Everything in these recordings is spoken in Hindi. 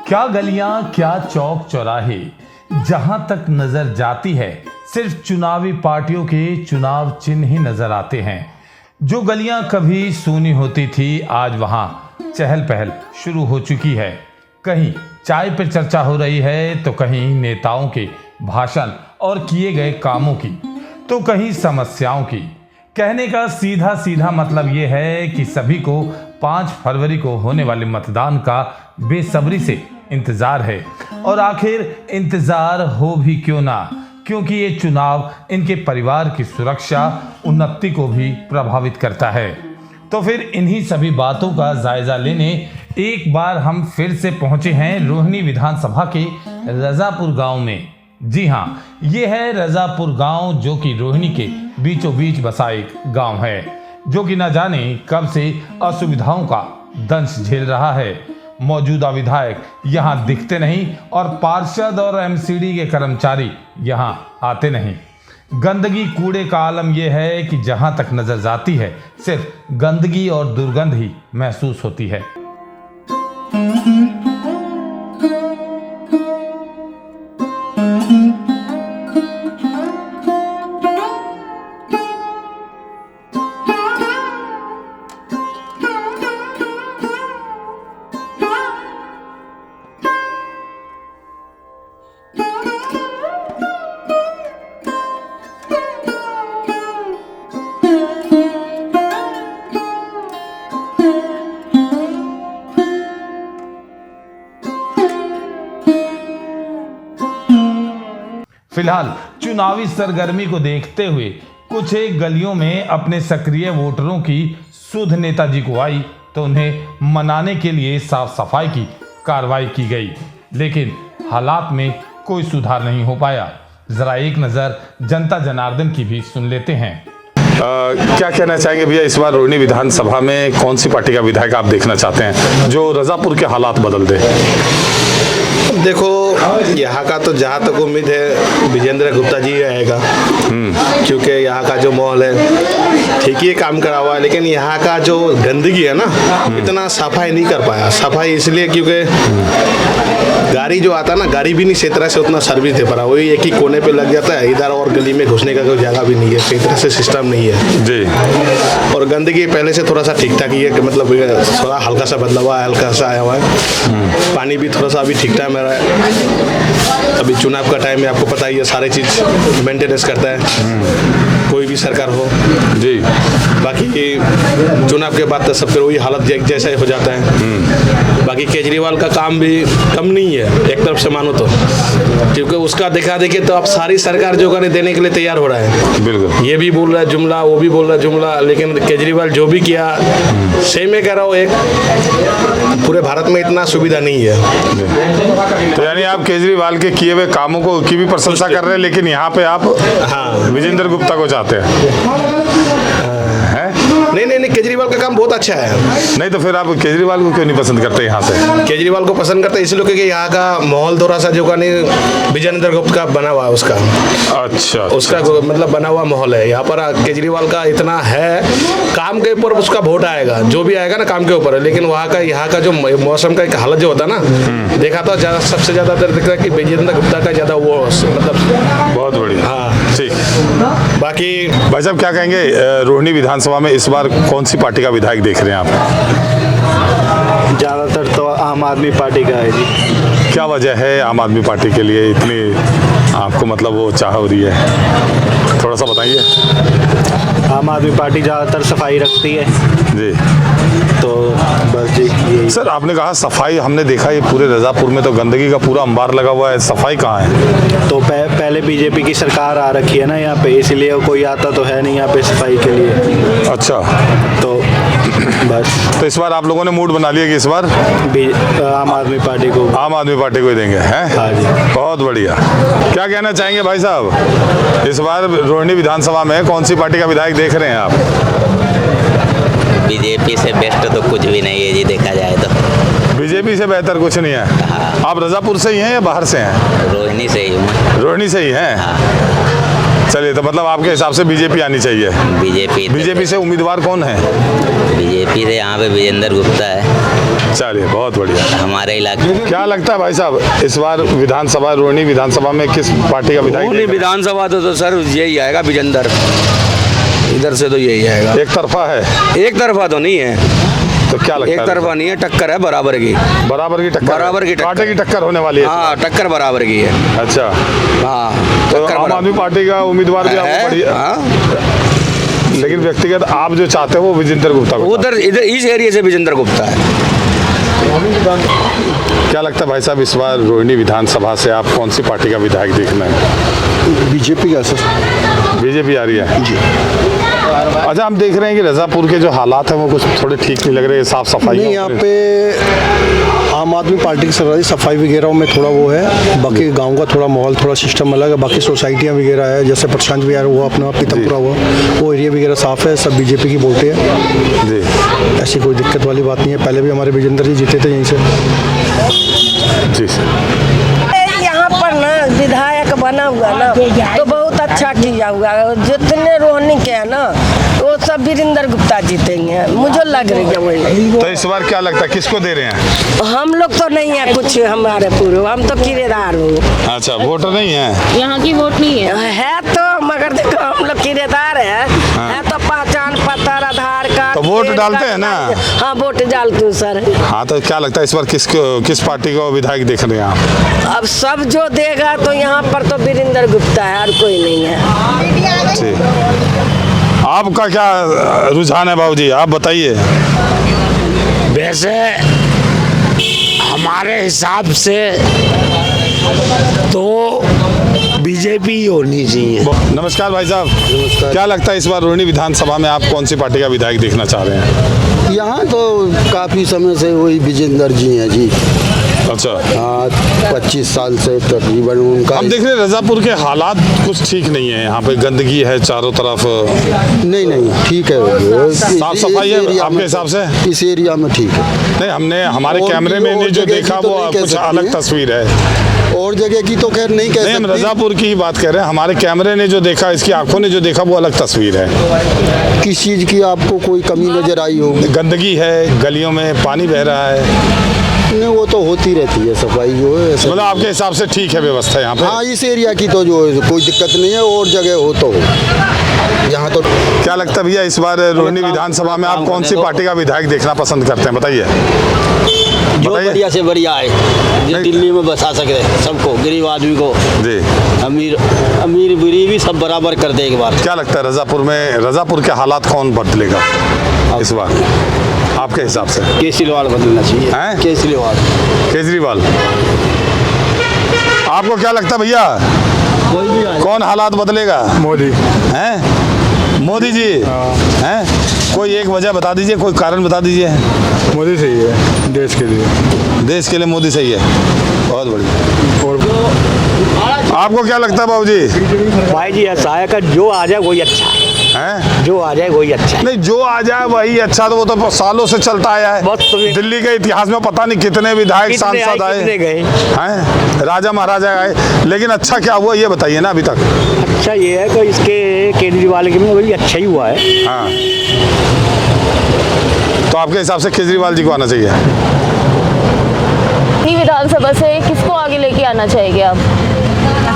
क्या गलियां, क्या चौक चौराहे, जहां तक नजर जाती है सिर्फ चुनावी पार्टियों के चुनाव चिन्ह ही नजर आते हैं। जो गलियां कभी सूनी होती थी आज वहां चहल पहल शुरू हो चुकी है। कहीं चाय पर चर्चा हो रही है तो कहीं नेताओं के भाषण और किए गए कामों की, तो कहीं समस्याओं की। कहने का सीधा सीधा मतलब यह है कि सभी को 5 फरवरी को होने वाले मतदान का बेसब्री से इंतजार है। और आखिर इंतजार हो भी क्यों ना, क्योंकि ये चुनाव इनके परिवार की सुरक्षा, उन्नति को भी प्रभावित करता है। तो फिर इन्हीं सभी बातों का जायजा लेने एक बार हम फिर से पहुंचे हैं रोहिणी विधानसभा के रजापुर गांव में। जी हाँ, ये है रजापुर गांव, जो कि रोहिणी के बीचों बीच बसा एक गांव है, जो कि न जाने कब से असुविधाओं का दंश झेल रहा है। मौजूदा विधायक यहाँ दिखते नहीं और पार्षद और एमसीडी के कर्मचारी यहाँ आते नहीं। गंदगी कूड़े का आलम यह है कि जहां तक नजर जाती है सिर्फ गंदगी और दुर्गंध ही महसूस होती है। फिलहाल चुनावी सरगर्मी को देखते हुए कुछ एक गलियों में अपने सक्रिय वोटरों की सुध नेताजी को आई तो उन्हें मनाने के लिए साफ सफाई की कार्रवाई की गई, लेकिन हालात में कोई सुधार नहीं हो पाया। जरा एक नज़र जनता जनार्दन की भी सुन लेते हैं। क्या कहना चाहेंगे भैया, इस बार रोहिणी विधानसभा में कौन सी पार्टी का विधायक आप देखना चाहते हैं जो रजापुर के हालात बदल दे? देखो, यहाँ का तो जहाँ तक उम्मीद है विजेंद्र गुप्ता जी आएगा, क्योंकि यहाँ का जो माहौल है ठीक ही काम करा हुआ है, लेकिन यहाँ का जो गंदगी है ना, इतना सफाई नहीं कर पाया। सफाई इसलिए क्योंकि गाड़ी जो आता है ना, गाड़ी भी नहीं सही तरह से उतना सर्विस दे पा रहा। वही एक ही कोने पे लग जाता है, इधर और गली में घुसने का कोई जगह भी नहीं है, सही तरह से सिस्टम नहीं है जी। और गंदगी पहले से थोड़ा सा ठीक ठाक ही है, कि मतलब थोड़ा हल्का सा बदलाव है, हल्का सा आया हुआ है। पानी भी थोड़ा सा अभी ठीक ठाक में रहा है। अभी चुनाव का टाइम है, आपको पता ही है, सारे चीज़ मेंटेनेंस करता है कोई भी सरकार हो जी। बाकी चुनाव के बाद तो सब फिर वही हालत जैसा ही हो जाता है। बाकी केजरीवाल का काम भी कम नहीं है एक तरफ से मानो तो, क्योंकि उसका देखा देखे तो अब सारी सरकार जो देने के लिए तैयार हो रहा है। बिल्कुल, ये भी बोल रहा है जुमला, वो भी बोल रहा है जुमला, लेकिन केजरीवाल जो भी किया सही में कह रहा हूँ, एक पूरे भारत में इतना सुविधा नहीं है। तो यानी आप केजरीवाल के किए हुए कामों को की भी प्रशंसा कर रहे हैं, लेकिन यहाँ पे आप विजेंद्र गुप्ता को चाहते हैं? नहीं, केजरीवाल का काम बहुत अच्छा है। नहीं तो फिर आप केजरीवाल को क्यों नहीं पसंद करते यहाँ से? केजरीवाल को पसंद करते इसलिए क्योंकि यहाँ का माहौल थोड़ा सा जो का नहीं विजेंद्र गुप्ता का बना हुआ है, उसका उसका मतलब बना हुआ माहौल है। यहाँ पर केजरीवाल का इतना है, काम के ऊपर उसका वोट आएगा, जो भी आएगा ना काम के ऊपर है, लेकिन वहाँ का यहाँ का जो मौसम का एक हालत जो होता है ना, देखा तो सबसे ज्यादा दिखता है कि विजेंद्र गुप्ता का ज्यादा वो मतलब बहुत बढ़िया। हाँ ठीक। बाकी भाई साहब क्या कहेंगे, रोहिणी विधानसभा में इस बार कौन सी पार्टी का विधायक देख रहे हैं आप? ज़्यादातर तो आम आदमी पार्टी का है जी। क्या वजह है आम आदमी पार्टी के लिए इतनी आपको मतलब वो चाह हो रही है, थोड़ा सा बताइए। आम आदमी पार्टी ज़्यादातर सफाई रखती है जी। तो बस जी यही। सर आपने कहा सफाई, हमने देखा ये पूरे रजापुर में तो गंदगी का पूरा अंबार लगा हुआ है, सफाई कहाँ है? तो पहले बीजेपी की सरकार आ रखी है ना यहाँ पे, इसलिए कोई आता तो है नहीं यहाँ पे सफाई के लिए। अच्छा, तो बस तो इस बार आप लोगों ने मूड बना लिया कि इस बार आम आदमी पार्टी को ही देंगे, हैं? हाँ जी। बहुत बढ़िया। क्या कहना चाहेंगे भाई साहब, इस बार रोहिणी विधानसभा में कौन सी पार्टी का विधायक देख रहे हैं आप? बीजेपी से बेस्ट तो कुछ भी नहीं है जी, देखा जाए तो। बीजेपी से बेहतर कुछ नहीं है? हाँ। आप रजापुर से ही हैं या बाहर से हैं? रोहिणी से ही हूँ। रोहिणी से ही हैं? हाँ। चलिए, तो मतलब आपके हिसाब से बीजेपी आनी चाहिए। बीजेपी से उम्मीदवार कौन है? बीजेपी से यहाँ पे विजेंद्र गुप्ता है। चलिए बहुत बढ़िया। हमारे इलाके क्या लगता है भाई साहब, इस बार विधानसभा, रोहिणी विधानसभा में किस पार्टी का विधायक रोहिणी विधानसभा तो सर यही आएगा, विजेंदर। इधर से तो यही आएगा। एक तरफा है? एक तरफा तो नहीं है। तो क्या लगता है? एक तरफा नहीं है, टक्कर है बराबर की। बराबर की टक्कर? बराबर की टक्कर। कांटे की टक्कर होने वाली है? हाँ, टक्कर बराबर की है। अच्छा, हाँ, तो आम आदमी पार्टी का उम्मीदवार भी आपको बढ़िया, हाँ। लेकिन व्यक्तिगत आप जो चाहते हो वो विजेंद्र गुप्ता को उधर इधर इस एरिया से विजेंदर गुप्ता है। क्या लगता है भाई साहब, इस बार रोहिणी विधानसभा से आप कौन सी पार्टी का विधायक देखना है? बीजेपी का सर। बीजेपी आ रही है जी। अच्छा, हम देख रहे हैं कि रजापुर के जो हालात हैं वो कुछ थोड़े ठीक नहीं लग रहे, साफ सफाई नहीं, यहाँ पे आम आदमी पार्टी की सरकारी सफाई वगैरह में थोड़ा वो है, बाकी गांव का थोड़ा माहौल, थोड़ा सिस्टम अलग है। बाकी सोसाइटियाँ वगैरह है, जैसे प्रशांत विहार हुआ, अपना पीतमपुरा हुआ, वो एरिया वगैरह साफ़ है, सब बीजेपी की वोटें हैं जी। ऐसी कोई दिक्कत वाली बात नहीं है। पहले भी हमारे विजेंद्र जी जीते थे यहीं से। जी सर। यहाँ पर ना विधायक बना हुआ ना तो बहुत अच्छा किया हुआ। जितने रोहिणी के हैं ना वो सब वीरेंद्र गुप्ता जीतेंगे, मुझे लग रही है वही। तो इस बार क्या लगता है किसको दे रहे हैं? हम लोग तो नहीं है कुछ, हमारे पूर्व हम तो किराएदार हो। अच्छा, वोटर नहीं है? यहाँ की वोट नहीं है तो मगर देखो हम लोग किराएदार है तो पहचान पत्र, आधार कार्ड। तो वोट डालते हैं ना? हाँ, वोट डालते हूँ सर। हाँ, तो क्या लगता है इस बार किस पार्टी को विधायक देख रहे हैं आप? अब सब जो देगा तो यहाँ पर तो वीरेंद्र गुप्ता है और कोई नहीं है। जी। आपका क्या रुझान है बाबूजी, आप बताइए। वैसे हमारे हिसाब से तो बीजेपी ही होनी चाहिए। नमस्कार भाई साहब। नमस्कार। क्या लगता है इस बार रोहिणी विधानसभा में आप कौन सी पार्टी का विधायक देखना चाह रहे हैं? यहाँ तो काफ़ी समय से वही विजेंद्र जी हैं जी। अच्छा। हाँ, 25 साल से तकरीबन उनका। हम देख रहे हैं रजापुर के हालात कुछ ठीक नहीं है, यहाँ पे गंदगी है चारों तरफ। नहीं, ठीक है, साफ सफाई है आपके हिसाब से? इस एरिया में ठीक है। नहीं, हमने हमारे कैमरे में जो देखा वो कुछ अलग तस्वीर है। और जगह की तो खैर नहीं कह सकते। हम रजापुर की ही बात कर रहे हैं, हमारे कैमरे ने जो देखा, इसकी आंखों ने जो देखा वो अलग तस्वीर है। किस चीज़ की आपको कोई कमी नजर आई होगी? गंदगी है, गलियों में पानी बह रहा है। नहीं, वो तो होती रहती है सफाई जो है। मतलब आपके हिसाब से ठीक है व्यवस्था यहाँ पे? हाँ, इस एरिया की तो जो कोई दिक्कत नहीं है, और जगह हो तो हो। यहाँ तो क्या लगता है भैया, इस बार रोहिणी विधानसभा में आप कौन सी पार्टी का विधायक देखना पसंद करते हैं, बताइए। जो बढ़िया से बढ़िया है, जो दिल्ली में बसा सके सबको, गरीब आदमी को जी, अमीर गरीबी सब बराबर कर दे एक बार। क्या लगता है रजापुर के हालात कौन बदलेगा इस बार आपके हिसाब से? केजरीवाल बदलना चाहिए। हैं? केजरीवाल। आपको क्या लगता है भैया, कौन हालात बदलेगा? मोदी हैं? मोदी जी हैं? कोई एक वजह बता दीजिए, कोई कारण बता दीजिए। मोदी सही है देश के लिए। देश के लिए मोदी सही है, बहुत बढ़िया। आपको क्या लगता है बाबूजी? भाई जी ऐसा है कि जो आ जाए वही अच्छा है। जो आ जाए वही अच्छा। नहीं, जो आ जाए वही अच्छा, तो वो तो सालों से चलता आया है। दिल्ली के इतिहास में पता नहीं कितने विधायक सांसद आए हैं, राजा महाराजा आए, लेकिन अच्छा क्या हुआ ये बताइए ना अभी तक। अच्छा ये है कि इसके केजरीवाल के में वही अच्छा ही हुआ है। हाँ, तो आपके हिसाब से केजरीवाल जी को आना चाहिए। विधानसभा से किसको आगे लेके आना चाहेंगे आप?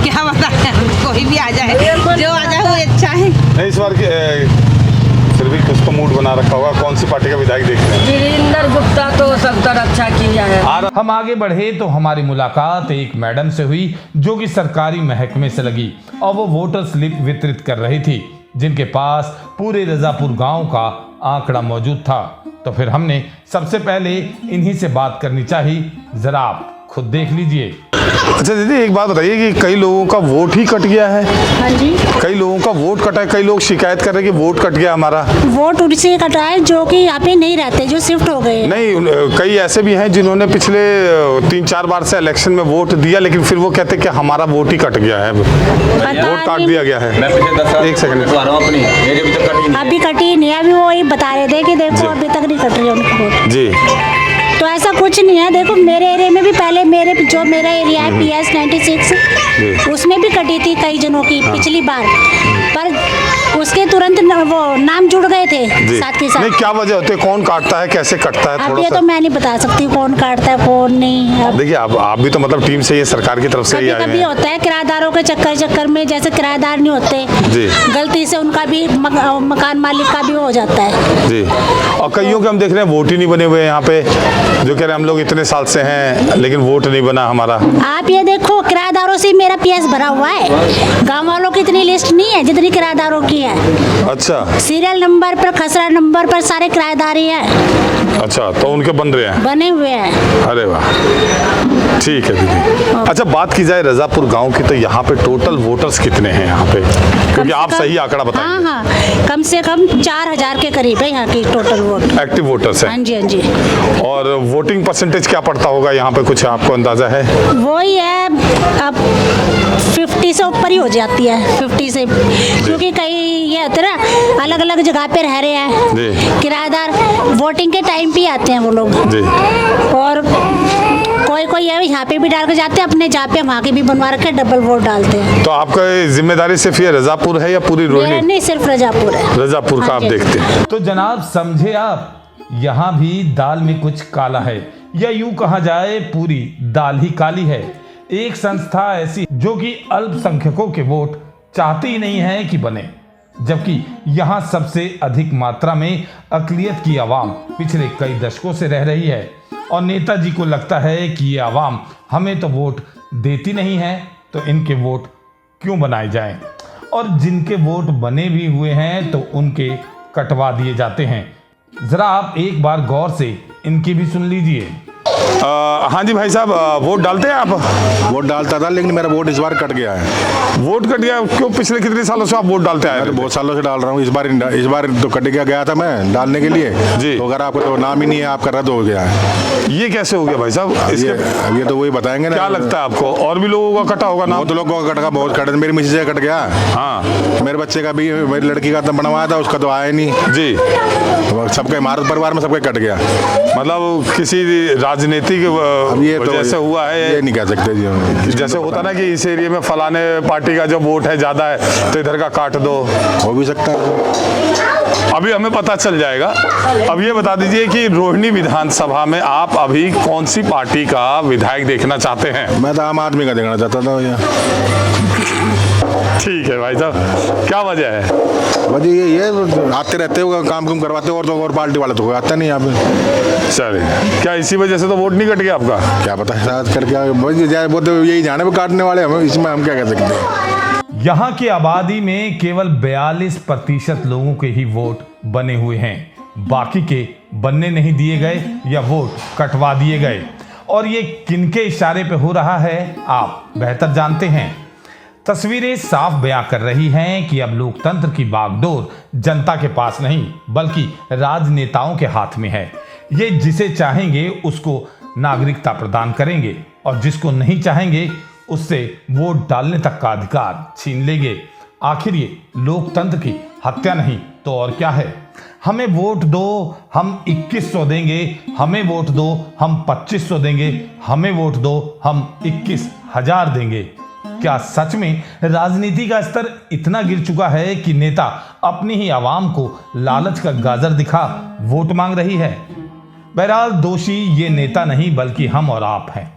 क्या बताएं, कोई भी आ जाए, जो आ जाए वो अच्छा है। नहीं, इस बार फिर भी कुछ तो मूड बना रखा होगा, कौन सी पार्टी का विधायक देख रहे हैं? वीरेंद्र गुप्ता तो सब तरह अच्छा किया है। हम आगे बढ़े तो हमारी मुलाकात एक मैडम से हुई जो कि सरकारी महकमे से लगी और वो वोटर स्लिप वितरित कर रही थी, जिनके पास पूरे रजापुर गांव का आंकड़ा मौजूद था। तो फिर हमने सबसे पहले इन्हीं से बात करनी चाहिए, जरा आप खुद देख लीजिए। अच्छा दीदी, एक बात बताइए कि कई लोगों का वोट ही कट गया है। हाँ जी, कई लोगों का वोट कटा है, कई लोग शिकायत कर रहे हैं कि वोट कट गया हमारा। वोट उनसे कटा है जो कि यहाँ पे नहीं रहते, जो शिफ्ट हो गए। नहीं, कई ऐसे भी हैं जिन्होंने पिछले 3-4 बार से इलेक्शन में वोट दिया, लेकिन फिर वो कहते हैं कि हमारा वोट ही कट गया है, वोट काट दिया गया है। एक सेकंड, अभी कटी नहीं, अभी वो ये बता रहे थे कि देखो अभी तक नहीं कट रही उनकी वोट जी। तो ऐसा कुछ नहीं है। देखो मेरे एरिया में भी पहले मेरा एरिया है PS 96, उसमें भी कटी थी कई जनों की पिछली बार, पर उसके तुरंत वो नाम जुड़ गए थे जी। साथ के साथ। नहीं, क्या वजह होती है, कौन काटता है, कैसे कटता है, अब थोड़ा ये सा तो मैं नहीं बता सकती कौन काटता है कौन नहीं। अब देखिए, आप भी तो मतलब टीम से, ये सरकार की तरफ से ही कभी आए कभी हैं। होता है किराएदारों के चक्कर में, जैसे किराएदार नहीं होते जी। गलती से उनका भी मकान मालिक का भी हो जाता है जी। और कईयों के हम देख रहे हैं वोट ही नहीं बने हुए हैं यहाँ पे, जो कह रहे हैं हम लोग इतने साल से हैं लेकिन वोट नहीं बना हमारा। आप ये देखो, किराएदारों से मेरा पीएस भरा हुआ है, गांव वालों की इतनी लिस्ट नहीं है जितनी किराएदारों की है। अच्छा सीरियल नंबर पर, खसरा नंबर पर सारे किराएदार ही हैं। अच्छा, तो उनके बन रहे हैं, बने हुए हैं। अरे वाह, ठीक है दीदी। अच्छा, बात की जाए रजापुर गांव की, तो यहाँ पे टोटल वोटर्स कितने हैं यहाँ पे, क्योंकि आप सही आंकड़ा बताएं। हाँ हाँ, कम से कम 4000 के करीब है यहाँ की टोटल वोट, एक्टिव वोटर्स हैं। हाँ जी हाँ जी। और वोटिंग परसेंटेज क्या पड़ता होगा यहाँ पे, कुछ आपको अंदाजा है? वही है, अब 50 से ऊपर ही हो जाती है, 50 से, क्योंकि कई ये होते ना अलग अलग जगह पे रह रहे हैं किराएदार, वोटिंग के टाइम पे आते हैं वो लोग जी। और कोई यहाँ पे भी डाल के जाते हैं अपने, जहाँ पे वहाँ के भी बनवा रखे डबल वोट डालते हैं। तो आपका जिम्मेदारी सिर्फ ये रजापुर है या पूरी रोहिणी? नहीं, सिर्फ रजापुर है। रजापुर का आप देखते हैं। तो जनाब समझे आप, यहाँ भी दाल में कुछ काला है, या यूं कहा जाए पूरी दाल ही काली है। एक संस्था ऐसी जो कि अल्पसंख्यकों के वोट चाहती ही नहीं है कि बने, जबकि यहाँ सबसे अधिक मात्रा में अकलियत की आवाम पिछले कई दशकों से रह रही है, और नेताजी को लगता है कि ये आवाम हमें तो वोट देती नहीं है, तो इनके वोट क्यों बनाए जाएं, और जिनके वोट बने भी हुए हैं तो उनके कटवा दिए जाते हैं। जरा आप एक बार गौर से इनकी भी सुन लीजिए। हाँ जी भाई साहब, वोट डालते हैं आप? वोट डालता था, लेकिन मेरा वोट इस बार कट गया है। वोट कट गया क्यों? पिछले कितने सालों से आप वोट डालते आए? बहुत सालों से डाल रहा हूँ, इस बार तो कट गया था मैं डालने के लिए जी। तो अगर आपको तो नाम ही नहीं है, आपका रद्द हो गया है। ये कैसे हो गया भाई साहब? अब ये तो वही बताएंगे ना। क्या लगता है आपको, और भी लोगों का कटा होगा ना? बहुत लोगों का कटा, बहुत कटा, मेरी मिसेज का कट गया। हाँ, मेरे बच्चे का भी, मेरी लड़की का तो बनवाया था, उसका तो आया नहीं जी। सबका हमारे परिवार में सबका कट गया। मतलब किसी राजनीतिक वजह से हुआ है? ये नहीं कह सकते जी। जैसे होता ना कि इस एरिया में फलाने पार्टी का जो वोट है ज्यादा है तो इधर का काट दो, हो भी सकता है। अभी हमें पता चल जाएगा। अब ये बता दीजिए कि रोहिणी विधानसभा में आप अभी कौन सी पार्टी का विधायक देखना चाहते हैं? मैं तो आम आदमी का देखना चाहता था भैया। ठीक है भाई साहब, क्या वजह है? वजह ये आते रहते हो, काम करवाते हो, और पार्टी वाले तो कोई आता नहीं यहाँ पे। सर, क्या इसी वजह से तो वोट नहीं कट गया आपका? क्या पता शायद करके वो तो यही जाने पे काटने वाले हम, इसमें हम क्या कह सकते हैं। यहाँ की आबादी में केवल 42% लोगों के ही वोट बने हुए हैं, बाकी के बनने नहीं दिए गए या वोट कटवा दिए गए। और ये किनके इशारे पे हो रहा है आप बेहतर जानते हैं। तस्वीरें साफ बयां कर रही हैं कि अब लोकतंत्र की बागडोर जनता के पास नहीं बल्कि राजनेताओं के हाथ में है। ये जिसे चाहेंगे उसको नागरिकता प्रदान करेंगे, और जिसको नहीं चाहेंगे उससे वोट डालने तक का अधिकार छीन लेंगे। आखिर ये लोकतंत्र की हत्या नहीं तो और क्या है? हमें वोट दो, हम 2100 देंगे, हमें वोट दो, हम 2500 देंगे, हमें वोट दो, हम 21,000 देंगे। क्या सच में राजनीति का स्तर इतना गिर चुका है कि नेता अपनी ही आवाम को लालच का गाजर दिखा वोट मांग रही है? बहरहाल दोषी ये नेता नहीं बल्कि हम और आप हैं,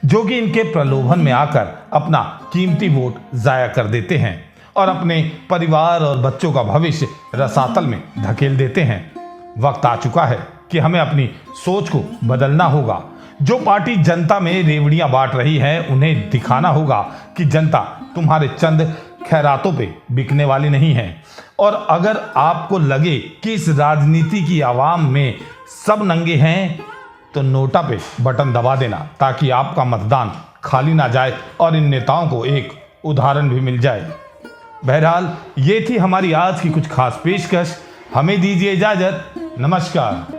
जो कि इनके प्रलोभन में आकर अपना कीमती वोट जाया कर देते हैं और अपने परिवार और बच्चों का भविष्य रसातल में धकेल देते हैं। वक्त आ चुका है कि हमें अपनी सोच को बदलना होगा। जो पार्टी जनता में रेवड़ियां बांट रही है उन्हें दिखाना होगा कि जनता तुम्हारे चंद खैरातों पे बिकने वाली नहीं है। और अगर आपको लगे कि इस राजनीति की आवाम में सब नंगे हैं तो नोटा पे बटन दबा देना ताकि आपका मतदान खाली ना जाए और इन नेताओं को एक उदाहरण भी मिल जाए। बहरहाल ये थी हमारी आज की कुछ खास पेशकश। हमें दीजिए इजाजत। नमस्कार।